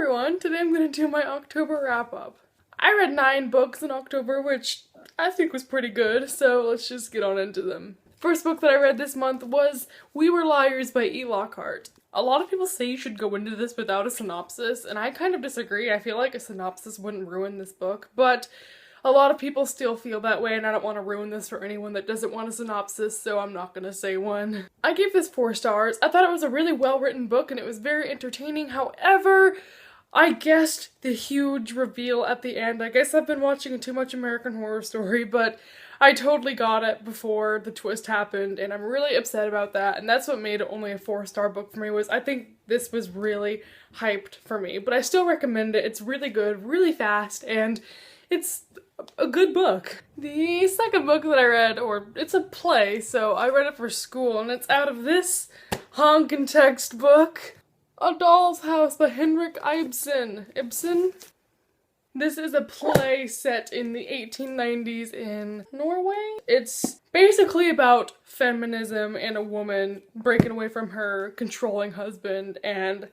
everyone! Today I'm going to do my October wrap-up. I read 9 books in October, which I think was pretty good, so let's just get on into them. First book that I read this month was We Were Liars by E. Lockhart. A lot of people say you should go into this without a synopsis, and I kind of disagree. I feel like a synopsis wouldn't ruin this book, but a lot of people still feel that way, and I don't want to ruin this for anyone that doesn't want a synopsis, so I'm not gonna say one. I gave this 4 stars. I thought it was a really well-written book, and it was very entertaining. However, I guessed the huge reveal at the end. I guess I've been watching too much American Horror Story, but I totally got it before the twist happened, and I'm really upset about that, and that's what made it only a 4-star book for me. Was I think this was really hyped for me, but I still recommend it. It's really good, really fast, and it's a good book. The second book that I read, or it's a play, so I read it for school, and it's out of this honkin' textbook, A Doll's House by Henrik Ibsen. This is a play set in the 1890s in Norway. It's basically about feminism and a woman breaking away from her controlling husband, and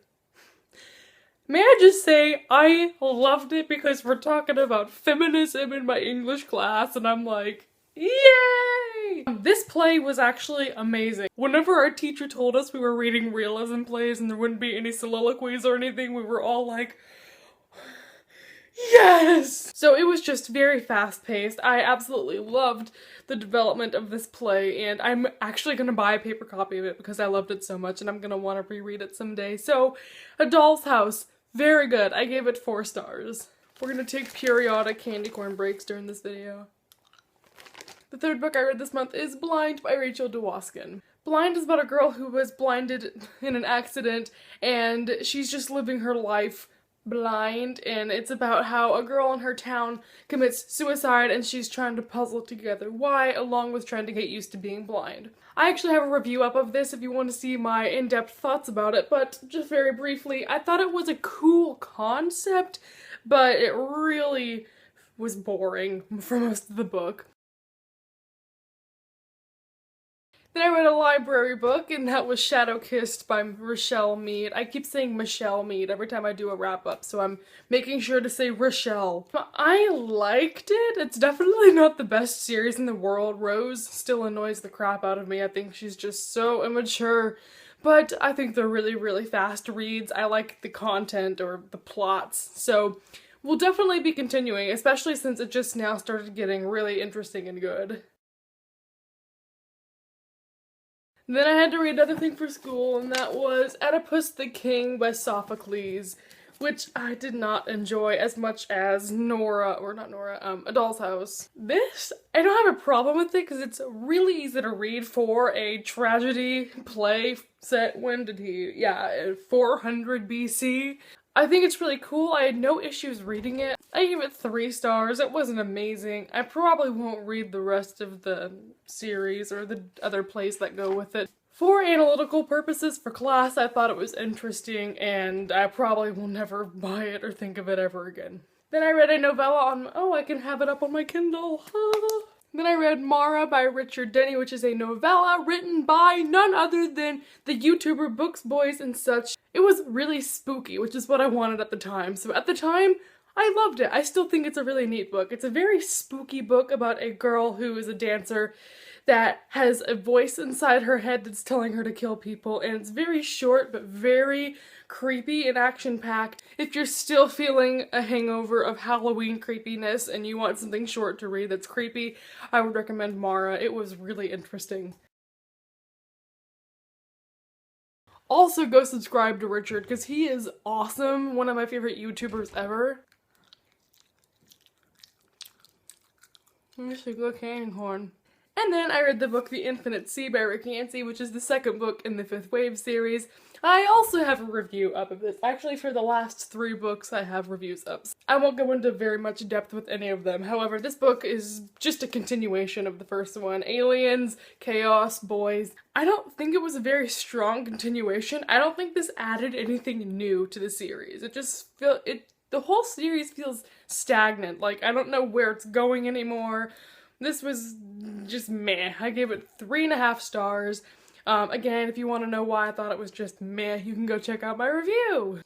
may I just say, I loved it because we're talking about feminism in my English class, and I'm like, yay! This play was actually amazing. Whenever our teacher told us we were reading realism plays and there wouldn't be any soliloquies or anything, we were all like, yes! So it was just very fast-paced. I absolutely loved the development of this play, and I'm actually gonna buy a paper copy of it because I loved it so much and I'm gonna want to reread it someday. So, A Doll's House, very good. I gave it 4 stars. We're gonna take periodic candy corn breaks during this video. The third book I read this month is Blind by Rachel DeWaskin. Blind is about a girl who was blinded in an accident, and she's just living her life blind, and it's about how a girl in her town commits suicide and she's trying to puzzle together why, along with trying to get used to being blind. I actually have a review up of this if you want to see my in-depth thoughts about it, but just very briefly, I thought it was a cool concept, but it really was boring for most of the book. Then I read a library book, and that was Shadowkissed by Rochelle Mead. I keep saying Michelle Mead every time I do a wrap-up, so I'm making sure to say Rochelle. I liked it. It's definitely not the best series in the world. Rose still annoys the crap out of me. I think she's just so immature, but I think they're really, really fast reads. I like the content or the plots, so we'll definitely be continuing, especially since it just now started getting really interesting and good. Then I had to read another thing for school, and that was Oedipus the King by Sophocles, which I did not enjoy as much as A Doll's House. This, I don't have a problem with it because it's really easy to read for a tragedy play set, when did he, 400 BC. I think it's really cool. I had no issues reading it. I gave it 3 stars. It wasn't amazing. I probably won't read the rest of the series or the other plays that go with it. For analytical purposes for class, I thought it was interesting, and I probably will never buy it or think of it ever again. Then I read a novella on, I can have it up on my Kindle. Then I read Mara by Richard Denny, which is a novella written by none other than the YouTuber Books, Boys, and Such. It was really spooky, which is what I wanted at the time. So at the time, I loved it. I still think it's a really neat book. It's a very spooky book about a girl who is a dancer that has a voice inside her head that's telling her to kill people, and it's very short but very creepy and action-packed. If you're still feeling a hangover of Halloween creepiness and you want something short to read that's creepy, I would recommend Mara. It was really interesting. Also go subscribe to Richard because he is awesome, one of my favorite YouTubers ever. I'm just a good candy corn. And then I read the book The Infinite Sea by Rick Yancey, which is the second book in the Fifth Wave series. I also have a review up of this. Actually, for the last 3 books, I have reviews up. I won't go into very much depth with any of them. However, this book is just a continuation of the first one. Aliens, chaos, boys. I don't think it was a very strong continuation. I don't think this added anything new to the series. The whole series feels stagnant. Like, I don't know where it's going anymore. This was just meh. I gave it 3.5 stars. Again, if you want to know why I thought it was just meh, you can go check out my review.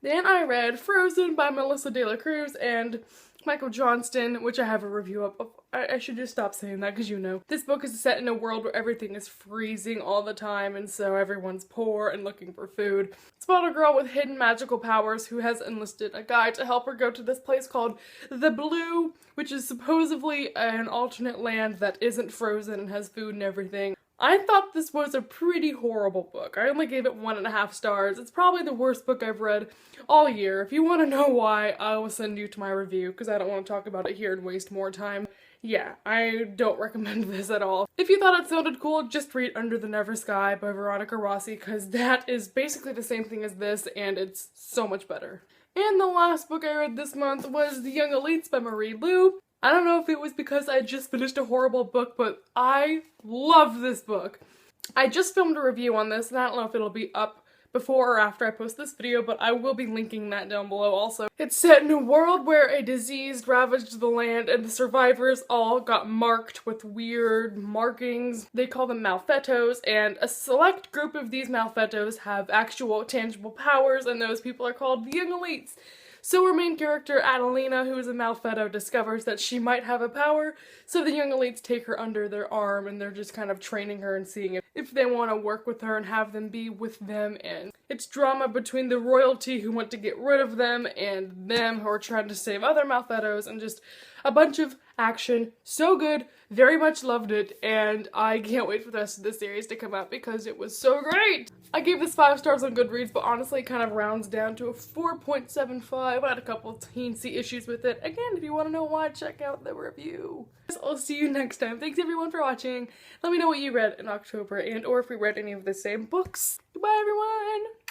Then I read Frozen by Melissa De La Cruz and Michael Johnston, which I have a review of. I should just stop saying that because you know. This book is set in a world where everything is freezing all the time and so everyone's poor and looking for food. It's about a girl with hidden magical powers who has enlisted a guy to help her go to this place called the Blue, which is supposedly an alternate land that isn't frozen and has food and everything. I thought this was a pretty horrible book. I only gave it 1.5 stars. It's probably the worst book I've read all year. If you want to know why, I will send you to my review because I don't want to talk about it here and waste more time. Yeah, I don't recommend this at all. If you thought it sounded cool, just read Under the Never Sky by Veronica Rossi because that is basically the same thing as this and it's so much better. And the last book I read this month was The Young Elites by Marie Lu. I don't know if it was because I just finished a horrible book, but I loved this book. I just filmed a review on this, and I don't know if it'll be up before or after I post this video, but I will be linking that down below also. It's set in a world where a disease ravaged the land and the survivors all got marked with weird markings. They call them malfettos, and a select group of these malfettos have actual tangible powers, and those people are called the Young Elites. So our main character, Adelina, who is a Malfetto, discovers that she might have a power, so the Young Elites take her under their arm and they're just kind of training her and seeing if they want to work with her and have them be with them, and it's drama between the royalty who want to get rid of them and them who are trying to save other Malfettos, and just a bunch of action. So good, very much loved it, and I can't wait for the rest of the series to come out because it was so great! I gave this 5 stars on Goodreads, but honestly it kind of rounds down to a 4.75. I had a couple teensy issues with it. Again, if you want to know why, check out the review. I'll see you next time. Thanks everyone for watching. Let me know what you read in October and or if we read any of the same books. Goodbye everyone!